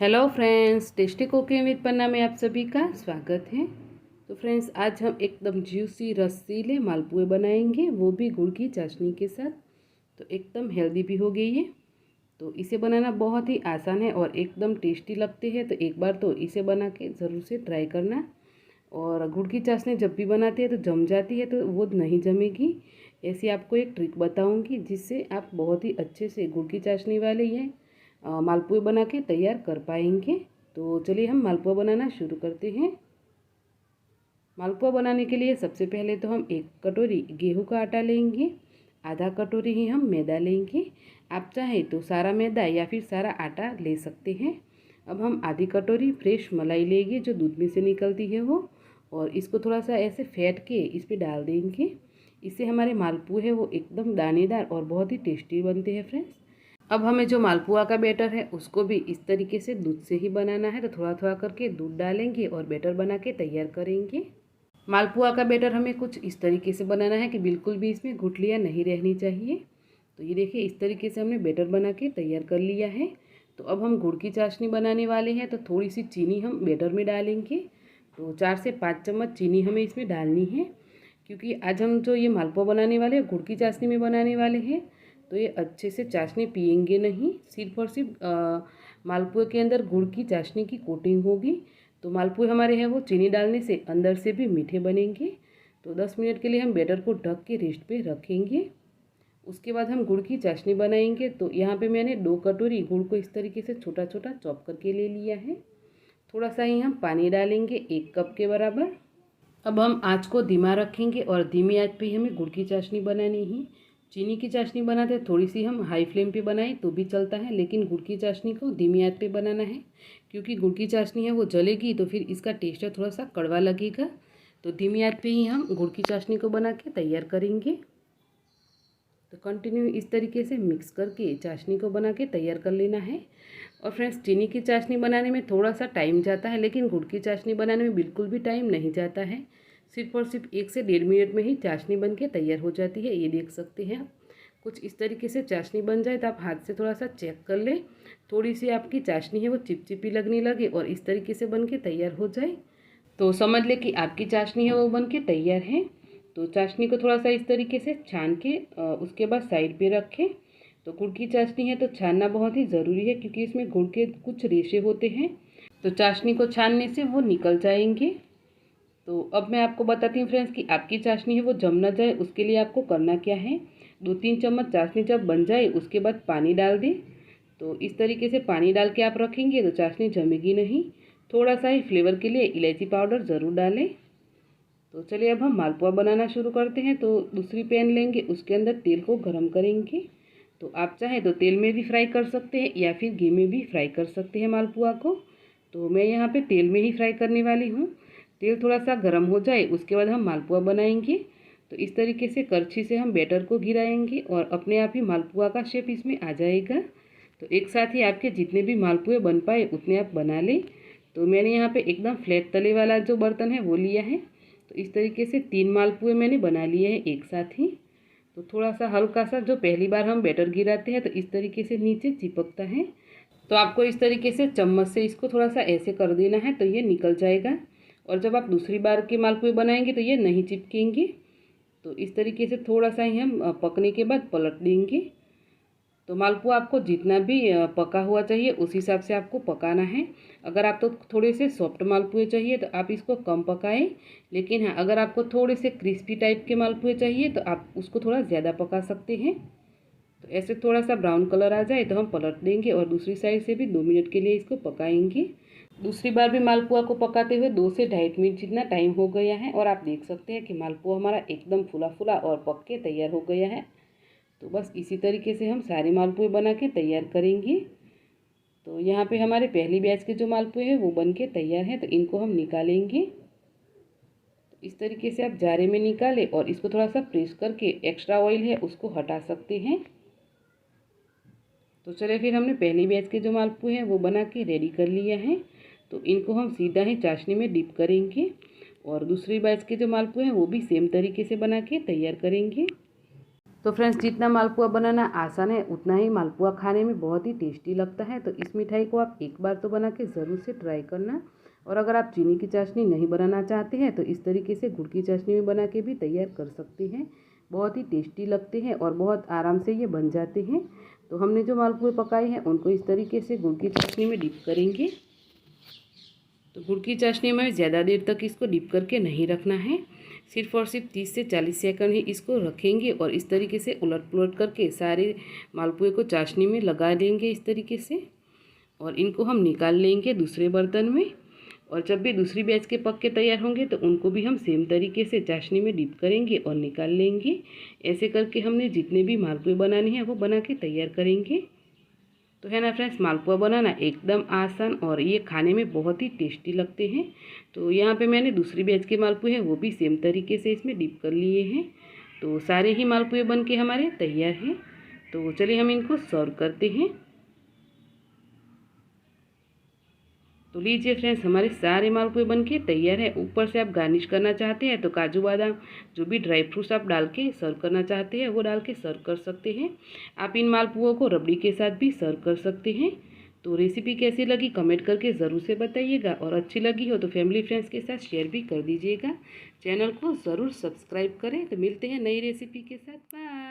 Hello friends, tasty cooking with Panna में आप सभी का स्वागत है। तो फ्रेंड्स, आज हम एकदम जूसी रसीले मालपुए बनाएंगे, वो भी गुड़ की चाशनी के साथ। तो एकदम हेल्दी भी हो गई है। तो इसे बनाना बहुत ही आसान है और एकदम टेस्टी लगते हैं। तो एक बार तो इसे बना के ज़रूर से ट्राई करना। और गुड़ की चाशनी जब भी बनाते हैं तो जम जाती है, तो वो नहीं जमेगी। ऐसी आपको एक ट्रिक बताऊंगी जिससे आप बहुत ही अच्छे से गुड़ की चाशनी वाले ये मालपुए बना के तैयार कर पाएंगे। तो चलिए हम मालपुआ बनाना शुरू करते हैं। मालपुआ बनाने के लिए सबसे पहले तो हम 1 कटोरी गेहूं का आटा लेंगे, आधा कटोरी ही हम मैदा लेंगे। आप चाहे तो सारा मैदा या फिर सारा आटा ले सकते हैं। अब हम आधी कटोरी फ्रेश मलाई लेंगे जो दूध में से निकलती है वो, और इसको थोड़ा सा ऐसे फेंट के इस पर डाल देंगे। इससे हमारे मालपुए है वो एकदम दानेदार और बहुत ही टेस्टी बनते हैं फ्रेंड्स। अब हमें जो मालपुआ का बैटर है उसको भी इस तरीके से दूध से ही बनाना है। तो थोड़ा थोड़ा करके दूध डालेंगे और बैटर बना के तैयार करेंगे। मालपुआ का बैटर हमें कुछ इस तरीके से बनाना है कि बिल्कुल भी इसमें गुठलियाँ नहीं रहनी चाहिए। तो ये देखिए, इस तरीके से हमने बैटर बना के तैयार कर लिया है। तो अब हम गुड़ की चाशनी बनाने वाले हैं, तो थोड़ी सी चीनी हम बैटर में डालेंगे। तो 4 से 5 चम्मच चीनी हमें इसमें डालनी है, क्योंकि आज हम जो ये मालपुआ बनाने वाले हैं गुड़ की चाशनी में बनाने वाले हैं। तो ये अच्छे से चाशनी पियेंगे नहीं, सिर्फ और सिर्फ मालपुए के अंदर गुड़ की चाशनी की कोटिंग होगी। तो मालपुए हमारे हैं वो चीनी डालने से अंदर से भी मीठे बनेंगे। तो 10 मिनट के लिए हम बैटर को ढक के रेस्ट पे रखेंगे। उसके बाद हम गुड़ की चाशनी बनाएंगे। तो यहाँ पे मैंने 2 कटोरी गुड़ को इस तरीके से छोटा छोटा चॉप करके ले लिया है। थोड़ा सा ही हम पानी डालेंगे, 1 कप के बराबर। अब हम आँच को धीमा रखेंगे और धीमी आँच पे ही हमें गुड़ की चाशनी बनानी है। चीनी की चाशनी बनाते हैं थोड़ी सी हम हाई फ्लेम पे बनाएं तो भी चलता है, लेकिन गुड़ की चाशनी को धीमी आंच पे बनाना है, क्योंकि गुड़ की चाशनी है वो जलेगी तो फिर इसका टेस्ट थोड़ा सा कड़वा लगेगा। तो धीमी आंच पे ही हम गुड़ की चाशनी को बना के तैयार करेंगे। तो कंटिन्यू इस तरीके से मिक्स करके चाशनी को बना के तैयार कर लेना है। और फ्रेंड्स, चीनी की चाशनी बनाने में थोड़ा सा टाइम जाता है, लेकिन गुड़ की चाशनी बनाने में बिल्कुल भी टाइम नहीं जाता है। सिर्फ और सिर्फ 1 से 1.5 मिनट में ही चाशनी बन के तैयार हो जाती है। ये देख सकते हैं आप, कुछ इस तरीके से चाशनी बन जाए तो आप हाथ से थोड़ा सा चेक कर लें। थोड़ी सी आपकी चाशनी है वो चिपचिपी लगने लगे और इस तरीके से बन के तैयार हो जाए तो समझ ले कि आपकी चाशनी है वो बन के तैयार है। तो चाशनी को थोड़ा सा इस तरीके से छान के उसके बाद साइड पे रखें। तो गुड़ की चाशनी है तो छानना बहुत ही ज़रूरी है, क्योंकि इसमें गुड़ के कुछ रेशे होते हैं। तो चाशनी को छानने से वो निकल जाएंगे। तो अब मैं आपको बताती हूँ फ्रेंड्स कि आपकी चाशनी है वो जम ना जाए, उसके लिए आपको करना क्या है। 2-3 चम्मच चाशनी जब बन जाए उसके बाद पानी डाल दें। तो इस तरीके से पानी डाल के आप रखेंगे तो चाशनी जमेगी नहीं। थोड़ा सा ही फ्लेवर के लिए इलायची पाउडर ज़रूर डालें। तो चलिए अब हम मालपुआ बनाना शुरू करते हैं। तो दूसरी पैन लेंगे, उसके अंदर तेल को गरम करेंगे। तो आप चाहे तो तेल में भी फ्राई कर सकते हैं या फिर घी में भी फ्राई कर सकते हैं मालपुआ को। तो मैं यहाँ पे तेल में ही फ्राई करने वाली हूँ। तेल थोड़ा सा गर्म हो जाए उसके बाद हम मालपुआ बनाएंगे। तो इस तरीके से करछी से हम बैटर को गिराएंगे और अपने आप ही मालपुआ का शेप इसमें आ जाएगा। तो एक साथ ही आपके जितने भी मालपुए बन पाए उतने आप बना लें। तो मैंने यहाँ पे एकदम फ्लैट तले वाला जो बर्तन है वो लिया है। तो इस तरीके से 3 मालपुए मैंने बना लिए हैं एक साथ ही। तो थोड़ा सा हल्का सा जो पहली बार हम बैटर गिराते हैं तो इस तरीके से नीचे चिपकता है। तो आपको इस तरीके से चम्मच से इसको थोड़ा सा ऐसे कर देना है तो ये निकल जाएगा। और जब आप दूसरी बार के मालपुए बनाएंगे तो ये नहीं चिपकेंगे। तो इस तरीके से थोड़ा सा ही हम पकने के बाद पलट देंगे। तो मालपुआ आपको जितना भी पका हुआ चाहिए उस हिसाब से आपको पकाना है। अगर आपको थोड़े से सॉफ्ट मालपुए चाहिए तो आप इसको कम पकाएं, लेकिन हाँ, अगर आपको थोड़े से क्रिस्पी टाइप के मालपुए चाहिए तो आप उसको थोड़ा ज़्यादा पका सकते हैं। तो ऐसे थोड़ा सा ब्राउन कलर आ जाए तो हम पलट देंगे और दूसरी साइड से भी 2 मिनट के लिए इसको पकाएंगे। दूसरी बार भी मालपुआ को पकाते हुए 2 से 2.5 मिनट जितना टाइम हो गया है और आप देख सकते हैं कि मालपुआ हमारा एकदम फुला फुला और पक के तैयार हो गया है। तो बस इसी तरीके से हम सारे मालपुए बना के तैयार करेंगे। तो यहाँ पे हमारे पहली बैच के जो मालपुए हैं वो बन के तैयार हैं, तो इनको हम निकालेंगे। तो इस तरीके से आप जारे में निकालें और इसको थोड़ा सा प्रेस करके एक्स्ट्रा ऑयल है उसको हटा सकते हैं। तो चलिए फिर हमने पहली बैच के जो मालपुए हैं वो बना के रेडी कर लिया है। तो इनको हम सीधा ही चाशनी में डिप करेंगे और दूसरी बैच के जो मालपुए हैं वो भी सेम तरीके से बना के तैयार करेंगे। तो फ्रेंड्स, जितना मालपुआ बनाना आसान है उतना ही मालपुआ खाने में बहुत ही टेस्टी लगता है। तो इस मिठाई को आप एक बार तो बना के ज़रूर से ट्राई करना। और अगर आप चीनी की चाशनी नहीं बनाना चाहते हैं तो इस तरीके से गुड़ की चाशनी में बना के भी तैयार कर सकते हैं। बहुत ही टेस्टी लगते हैं और बहुत आराम से ये बन जाते हैं। तो हमने जो मालपुए पकाए हैं उनको इस तरीके से गुड़ की चाशनी में डिप करेंगे। तो गुड़ की चाशनी में ज़्यादा देर तक इसको डिप करके नहीं रखना है, सिर्फ और सिर्फ 30 से 40 सेकंड ही इसको रखेंगे। और इस तरीके से उलट पुलट करके सारे मालपुए को चाशनी में लगा देंगे इस तरीके से। और इनको हम निकाल लेंगे दूसरे बर्तन में। और जब भी दूसरी बैच के पक के तैयार होंगे तो उनको भी हम सेम तरीके से चाशनी में डिप करेंगे और निकाल लेंगे। ऐसे करके हमने जितने भी मालपुए बनाने हैं वो बना के तैयार करेंगे। तो है ना फ्रेंड्स, मालपुआ बनाना एकदम आसान और ये खाने में बहुत ही टेस्टी लगते हैं। तो यहाँ पे मैंने दूसरी बैच के मालपुए हैं वो भी सेम तरीके से इसमें डिप कर लिए हैं। तो सारे ही मालपुए बन के हमारे तैयार हैं। तो चलिए हम इनको सर्व करते हैं। तो लीजिए फ्रेंड्स, हमारे सारे मालपुए बन के तैयार है। ऊपर से आप गार्निश करना चाहते हैं तो काजू बादाम जो भी ड्राई फ्रूट्स आप डाल के सर्व करना चाहते हैं वो डाल के सर्व कर सकते हैं। आप इन मालपुओं को रबड़ी के साथ भी सर्व कर सकते हैं। तो रेसिपी कैसी लगी कमेंट करके ज़रूर से बताइएगा। और अच्छी लगी हो तो फैमिली फ्रेंड्स के साथ शेयर भी कर दीजिएगा। चैनल को ज़रूर सब्सक्राइब करें। तो मिलते हैं नई रेसिपी के साथ। बाय।